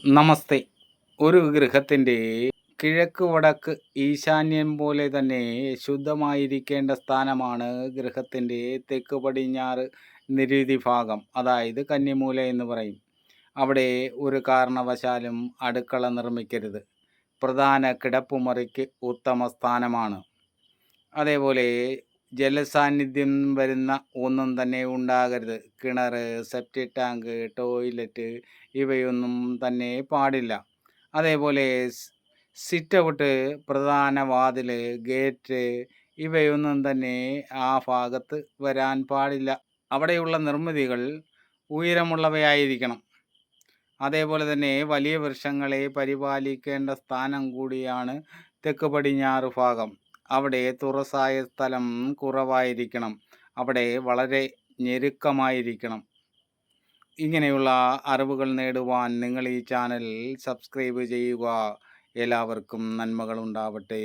നമസ്തേ. ഒരു ഗൃഹത്തിൻ്റെ കിഴക്ക് വടക്ക് ഈശാന്യം പോലെ തന്നെ ശുദ്ധമായിരിക്കേണ്ട സ്ഥാനമാണ് ഗൃഹത്തിൻ്റെ തെക്ക് പടിഞ്ഞാറ് നിരുതി ഭാഗം, അതായത് കന്നിമൂല എന്ന് പറയും. അവിടെ ഒരു കാരണവശാലും അടുക്കള നിർമ്മിക്കരുത്. പ്രധാന കിടപ്പുമുറിക്ക് ഉത്തമ സ്ഥാനമാണ്. അതേപോലെ ജലസാന്നിധ്യം വരുന്ന ഒന്നും തന്നെ ഉണ്ടാകരുത്. കിണർ, സെപ്റ്റിക് ടാങ്ക്, ടോയ്ലറ്റ് ഇവയൊന്നും തന്നെ പാടില്ല. അതേപോലെ സിറ്റ് ഔട്ട്, പ്രധാന വാതിൽ, ഗേറ്റ് ഇവയൊന്നും തന്നെ ആ ഭാഗത്ത് വരാൻ പാടില്ല. അവിടെയുള്ള നിർമ്മിതികൾ ഉയരമുള്ളവയായിരിക്കണം. അതേപോലെ തന്നെ വലിയ വൃക്ഷങ്ങളെ പരിപാലിക്കേണ്ട സ്ഥാനം കൂടിയാണ് തെക്ക് പടിഞ്ഞാറ് ഭാഗം. അവിടെ തുറസായ സ്ഥലം കുറവായിരിക്കണം. അവിടെ വളരെ ഞെരുക്കമായിരിക്കണം. ഇങ്ങനെയുള്ള അറിവുകൾ നേടുവാൻ നിങ്ങൾ ഈ ചാനൽ സബ്സ്ക്രൈബ് ചെയ്യുക. എല്ലാവർക്കും നന്മകൾ ഉണ്ടാവട്ടെ.